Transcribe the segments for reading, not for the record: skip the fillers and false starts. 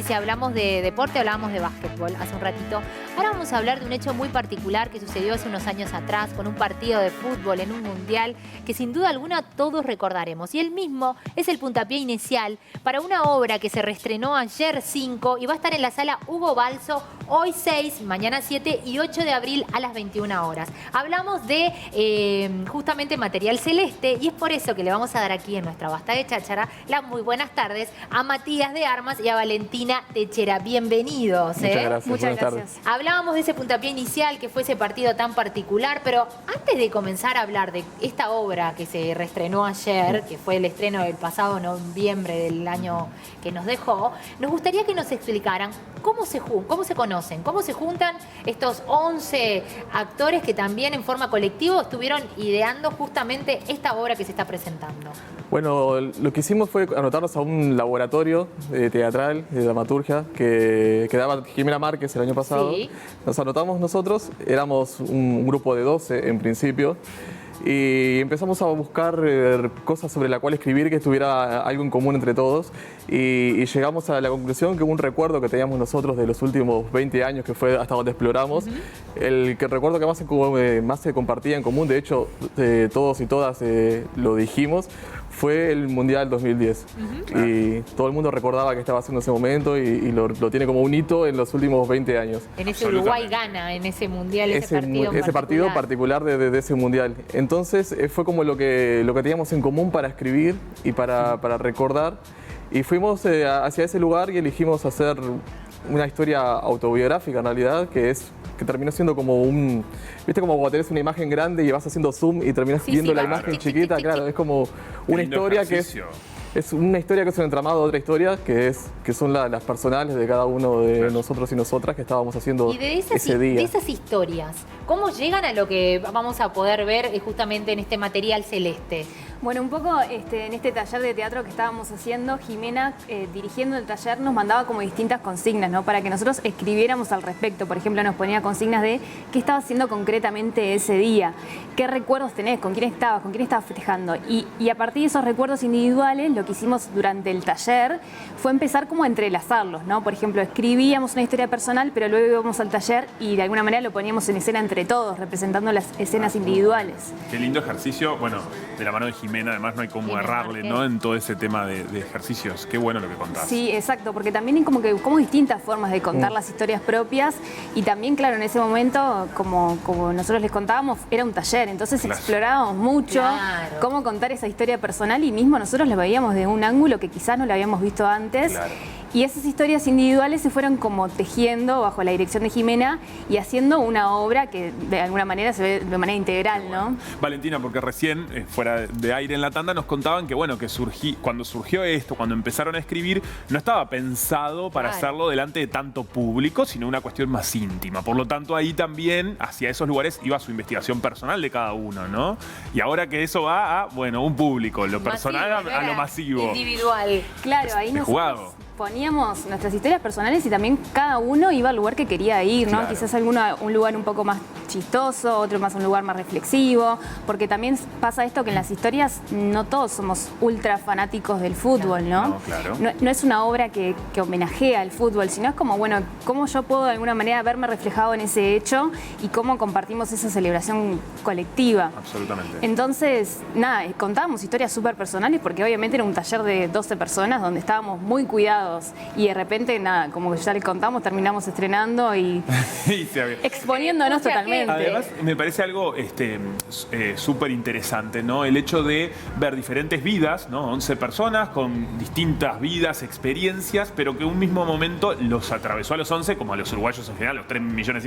Si hablamos de deporte, hablábamos de básquetbol hace un ratito. Ahora vamos a hablar de un hecho muy particular que sucedió hace unos años atrás con un partido de fútbol en un mundial que sin duda alguna todos recordaremos. Y el mismo es el puntapié inicial para una obra que se reestrenó ayer 5 y va a estar en la sala Hugo Balso hoy 6, mañana 7 y 8 de abril a las 21 horas. Hablamos de justamente material celeste y es por eso que le vamos a dar aquí en nuestra Basta de Cháchara las muy buenas tardes a Matías de Armas y a Valentina Techera. Bienvenidos. Muchas gracias. Hablábamos de ese puntapié inicial que fue ese partido tan particular, pero antes de comenzar a hablar de esta obra que se reestrenó ayer, que fue el estreno del pasado noviembre del año que nos dejó, nos gustaría que nos explicaran cómo se conocen, cómo se juntan estos 11 actores que también en forma colectiva estuvieron ideando justamente esta obra que se está presentando. Bueno, lo que hicimos fue anotarnos a un laboratorio teatral, de dramaturgia, que daba Jimena Márquez el año pasado. Sí. Nos anotamos nosotros, éramos un grupo de 12 en principio, y empezamos a buscar cosas sobre la cual escribir, que estuviera algo en común entre todos, y llegamos a la conclusión que un recuerdo que teníamos nosotros de los últimos 20 años, que fue hasta donde exploramos, el recuerdo que más se compartía en común, de hecho todos y todas lo dijimos, fue el Mundial 2010. Y todo el mundo recordaba que estaba haciendo ese momento y lo tiene como un hito en los últimos 20 años. En ese Uruguay gana, en ese Mundial, ese partido particular de ese Mundial. Entonces fue como lo que teníamos en común para escribir y para recordar. Y fuimos hacia ese lugar y elegimos hacer una historia autobiográfica en realidad, que terminó siendo como ¿viste como cuando tenés una imagen grande y vas haciendo zoom y terminás viendo la imagen chiquita? Claro, es como una historia que es una historia que es un entramado de otra historia, que son las personales de cada uno de nosotros y nosotras que estábamos haciendo ese día. De esas historias, ¿cómo llegan a lo que vamos a poder ver justamente en este material celeste? Bueno, un poco en este taller de teatro que estábamos haciendo, Jimena, dirigiendo el taller, nos mandaba como distintas consignas, ¿no? Para que nosotros escribiéramos al respecto. Por ejemplo, nos ponía consignas de qué estaba haciendo concretamente ese día, qué recuerdos tenés, con quién estabas festejando. Y a partir de esos recuerdos individuales, lo que hicimos durante el taller fue empezar como a entrelazarlos, ¿no? Por ejemplo, escribíamos una historia personal, pero luego íbamos al taller y de alguna manera lo poníamos en escena entre todos, representando las escenas individuales. Qué lindo ejercicio, bueno, de la mano de Jimena, además no hay cómo errarle, ¿no? En todo ese tema de ejercicios. Qué bueno lo que contás. Sí, exacto, porque también hay como distintas formas de contar las historias propias y también, claro, en ese momento, como nosotros les contábamos, era un taller, entonces explorábamos mucho cómo contar esa historia personal y mismo nosotros la veíamos de un ángulo que quizás no la habíamos visto antes. Claro. Y esas historias individuales se fueron como tejiendo bajo la dirección de Jimena y haciendo una obra que de alguna manera se ve de manera integral, ¿no? Valentina, porque recién, fuera de aire en la tanda, nos contaban que, bueno, que cuando surgió esto, cuando empezaron a escribir, no estaba pensado para hacerlo delante de tanto público, sino una cuestión más íntima. Por lo tanto, ahí también, hacia esos lugares, iba su investigación personal de cada uno, ¿no? Y ahora que eso va a, bueno, un público, lo personal a lo masivo. Individual. Claro, ahí nosotros jugado. Poníamos nuestras historias personales y también cada uno iba al lugar que quería ir, ¿no? Claro. Quizás un lugar un poco más chistoso, otro más un lugar más reflexivo, porque también pasa esto que en las historias no todos somos ultra fanáticos del fútbol, ¿no? No, claro. No es una obra que homenajea al fútbol, sino es como, bueno, cómo yo puedo de alguna manera verme reflejado en ese hecho y cómo compartimos esa celebración colectiva. Absolutamente. Entonces, nada, contábamos historias súper personales porque obviamente era un taller de 12 personas donde estábamos muy cuidados y de repente, nada, como ya les contamos, terminamos estrenando y exponiéndonos totalmente. Además, me parece algo súper interesante, ¿no? El hecho de ver diferentes vidas, ¿no? 11 personas con distintas vidas, experiencias, pero que un mismo momento los atravesó a los 11, como a los uruguayos en general, los 3,5 millones,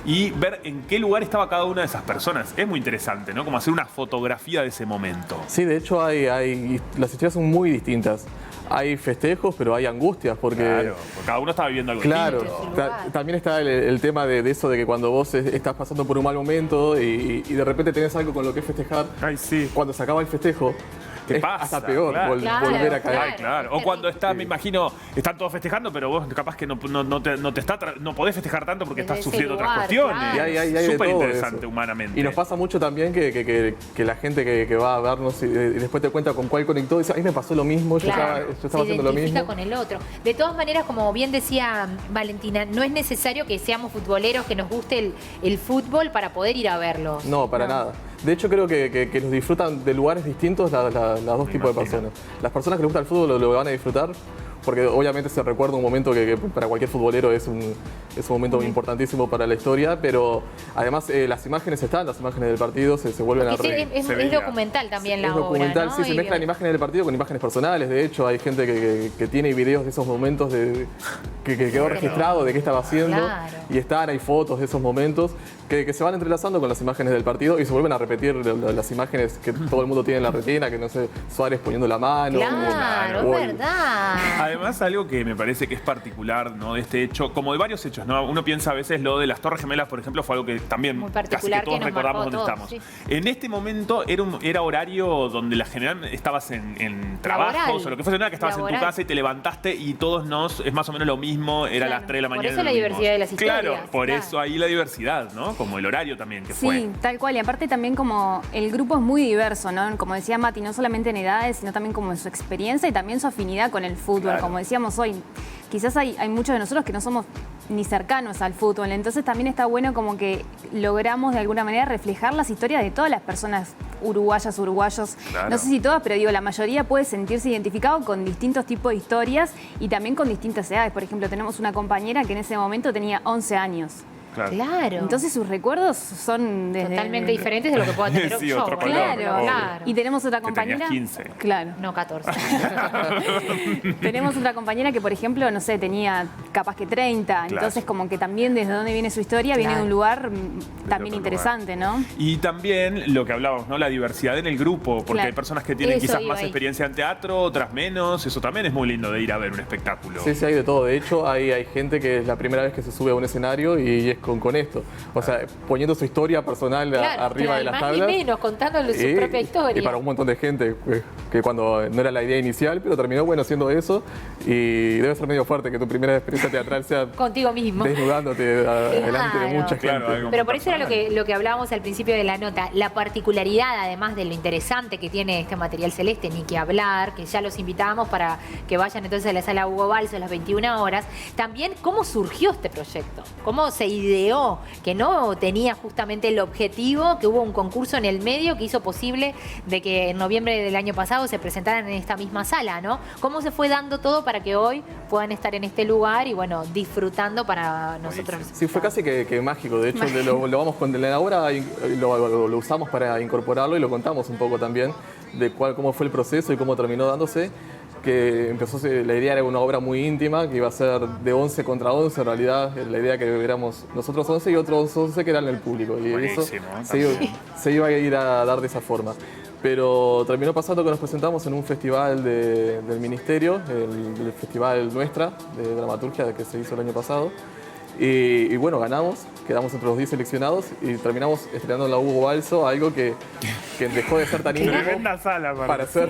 y ver en qué lugar estaba cada una de esas personas. Es muy interesante, ¿no? Como hacer una fotografía de ese momento. Sí, de hecho las historias son muy distintas. Hay festejos, pero hay angustias porque... Claro, porque cada uno estaba viviendo algo distinto. También está el tema de eso de que cuando vos estás pasando por un mal momento y de repente tenés algo con lo que festejar, Ay, sí. cuando se acaba el festejo, Te es pasa, hasta peor claro. volver a caer. Ay, claro. O cuando está, me imagino, están todos festejando, pero vos capaz que no podés festejar tanto porque Desde estás ese sufriendo lugar, otras cuestiones. claro. Y hay de Súper todo interesante eso. humanamente. Y nos pasa mucho también que la gente que va a vernos y después te cuenta con cuál conectó, dice, a mí me pasó lo mismo, Claro, yo estaba se haciendo lo identifica mismo. con el otro. De todas maneras, como bien decía Valentina, no es necesario que seamos futboleros, que nos guste el fútbol para poder ir a verlos. No, para nada. De hecho, creo que los disfrutan de lugares distintos las dos Me tipos de imagino. personas. Las personas que les gusta el fútbol lo van a disfrutar, porque obviamente se recuerda un momento que para cualquier futbolero es un momento importantísimo para la historia, pero además las imágenes están, las imágenes del partido se vuelven a Porque es se veía. documental también la es obra, documental, ¿no? sí, se Y- mezclan imágenes del partido con imágenes personales. De hecho, hay gente que tiene videos de esos momentos que quedó registrado de qué estaba haciendo. Claro. Y hay fotos de esos momentos que se van entrelazando con las imágenes del partido y se vuelven a repetir las imágenes que todo el mundo tiene en la retina, que no sé, Suárez poniendo la mano. Claro, o es el- verdad. Además, algo que me parece que es particular, ¿no? De este hecho, como de varios hechos, ¿no? Uno piensa a veces lo de las Torres Gemelas, por ejemplo, fue algo que también Muy casi particular, que todos que nos recordamos marcó dónde a todos, estamos. sí. En este momento era horario donde la general estabas en trabajos Laboral. o lo que fuese, nada, que estabas en Laboral. tu casa y te levantaste y todos es más o menos lo mismo, era Claro. las 3 de la Por mañana. eso la lo mismo. diversidad de las historias, Claro, por claro. eso ahí la diversidad, ¿no? Como el horario también que fue. Sí, tal cual. Y aparte también como el grupo es muy diverso, ¿no? Como decía Mati, no solamente en edades, sino también como en su experiencia y también su afinidad con el fútbol. Claro. Como decíamos hoy, quizás hay muchos de nosotros que no somos ni cercanos al fútbol. Entonces también está bueno como que logramos de alguna manera reflejar las historias de todas las personas uruguayos. Claro. No sé si todas, pero digo, la mayoría puede sentirse identificado con distintos tipos de historias y también con distintas edades. Por ejemplo, tenemos una compañera que en ese momento tenía 11 años. Claro. Claro. Entonces sus recuerdos son desde... Totalmente diferentes de lo que pueda tener Sí, yo. otro ¿verdad? color, Claro. Claro. Y tenemos otra Que tenías compañera... 15. Claro. No, 14. Tenemos otra compañera que, por ejemplo, no sé, tenía capaz que 30. Claro. Entonces, como que también desde dónde viene su historia, viene de Claro. un lugar también otro interesante, ¿no? Y también lo que hablábamos, ¿no? La diversidad en el grupo, porque Claro. hay personas que tienen Eso quizás iba más ahí. experiencia en teatro, otras menos. Eso también es muy lindo de ir a ver un espectáculo. Sí, hay de todo. De hecho, hay gente que es la primera vez que se sube a un escenario y es con esto. O sea, poniendo su historia personal Claro, arriba de las más tablas. ni menos, contándole su propia historia. Y para un montón de gente que cuando no era la idea inicial, pero terminó bueno haciendo eso. Y debe ser medio fuerte que tu primera experiencia teatral sea Contigo mismo. desnudándote delante de mucha gente. Claro, algo Pero muy por eso era personal. lo que hablábamos al principio de la nota. La particularidad, además de lo interesante que tiene este material celeste, ni que hablar, que ya los invitábamos para que vayan entonces a la sala Hugo Balso a las 21 horas. También cómo surgió este proyecto, cómo se ideó, que no tenía justamente el objetivo, que hubo un concurso en el medio que hizo posible de que en noviembre del año pasado se presentaran en esta misma sala, ¿no? ¿Cómo se fue dando todo para que hoy puedan estar en este lugar y, bueno, disfrutando para nosotros? Sí, fue casi que mágico. De hecho, lo vamos con la obra y lo usamos para incorporarlo y lo contamos un poco también de cómo fue el proceso y cómo terminó dándose. Que empezó, la idea era una obra muy íntima, que iba a ser de 11 contra 11, en realidad la idea que éramos nosotros 11 y otros 11 que eran el público. Y eso Buenísimo, también. se iba a ir a dar de esa forma. Pero terminó pasando que nos presentamos en un festival del Ministerio, el Festival Nuestra de Dramaturgia que se hizo el año pasado. Y bueno, ganamos, quedamos entre los 10 seleccionados y terminamos estrenando en la Hugo Balso algo que dejó de ser tan íntimo Tremenda sala, para hacer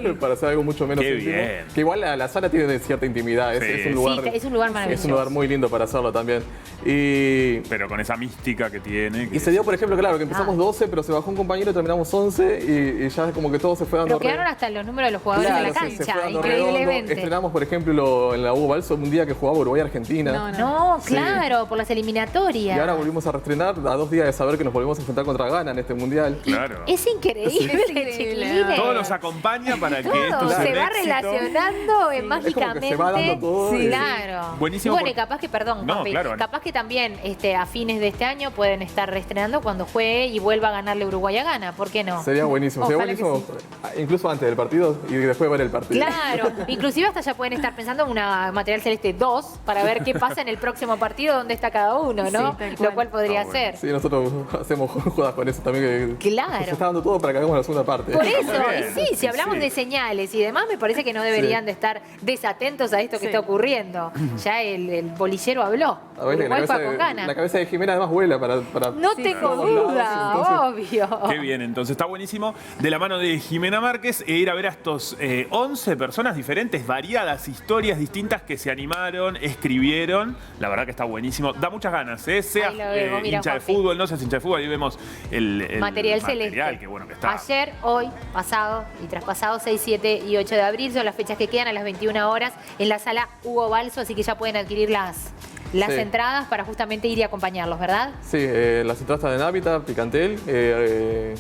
algo mucho menos Qué íntimo. bien. Que igual la sala tiene cierta intimidad, Sí. es un lugar, Sí, es un lugar maravilloso. es un lugar muy lindo para hacerlo también. Y Pero con esa mística que tiene. se dio, por ejemplo, claro, que empezamos 12, pero se bajó un compañero y terminamos 11 y ya como que todo se fue dando Pero quedaron hasta los números de los jugadores Claro, de la sí, se cancha, fue dando redondo. increíblemente. Estrenamos, por ejemplo, en la Hugo Balso un día que jugaba Uruguay-Argentina. No, No, Sí. claro, por las eliminatorias. Y ahora volvimos a reestrenar a 2 días de saber que nos volvemos a enfrentar contra Ghana en este mundial. Claro. Es increíble, Es increíble. chiquilines. Todo nos acompaña para que Todo esto sea se un va éxito. relacionando Es como mágicamente. que se va dando todo Sí, y- claro. Buenísimo Bueno, y porque- capaz que, perdón, No, Juanpi, claro. capaz que también a fines de este año pueden estar reestrenando cuando juegue y vuelva a ganarle Uruguay a Ghana. ¿Por qué no? Sería buenísimo, sería Ojalá que buenísimo incluso antes del partido y después ver el partido. Claro, inclusive hasta ya pueden estar pensando en una Material Celeste 2 para ver qué pasa en el próximo partido, dónde está cada uno, ¿no? Sí, tal cual. Lo cual podría Está bueno. ser. Sí, nosotros hacemos jugadas con eso también. Que Claro. Se está dando todo para que hagamos tenemos la segunda parte. Por eso, bien. y sí, si hablamos Sí. de señales y demás, me parece que no deberían de estar desatentos a esto que Sí. está ocurriendo. Ya el bolillero habló. A ver, Uruguay fue con la ganas. cabeza de Jimena además vuela para No Sí, tengo todos lados, duda, entonces- obvio. Qué bien, entonces está buenísimo. De la mano de Jimena Márquez, ir a ver a estos 11 personas diferentes, variadas, historias distintas que se animaron, escribieron. La verdad que está buenísimo. Da muchas ganas, ¿eh? Seas Ahí lo vemos, mira, hincha de Juanpi. fútbol, no seas hincha de fútbol, ahí vemos el Material celeste. que bueno que está. Ayer, hoy, pasado y traspasado, 6, 7 y 8 de abril son las fechas que quedan a las 21 horas en la sala Hugo Balso, así que ya pueden adquirir las Sí. entradas para justamente ir y acompañarlos, ¿verdad? Sí, las entradas están en Hábitat, Picantel.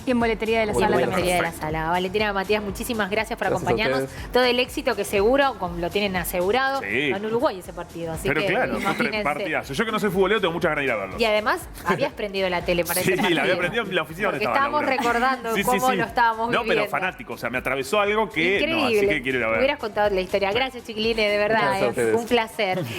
Y en boletería de la Y en sala boletería también. de la sala. Valentina Matías, muchísimas gracias por Gracias a acompañarnos. ustedes. Todo el éxito que seguro, como lo tienen asegurado, Sí. en Uruguay ese partido. Así Pero que claro, fue imagínense. partidazo. Yo que no soy futbolero tengo muchas ganas de ir a verlo. Y además, habías prendido la tele para Sí, este partido. la había prendido en la oficina donde Porque estaba. estábamos recordando cómo lo estábamos No, viviendo. pero fanático, o sea, me atravesó algo que no, así Increíble. que quiero ir a ver. Hubieras contado la historia. Gracias, chiquilines, de verdad. Gracias a ustedes. Un placer.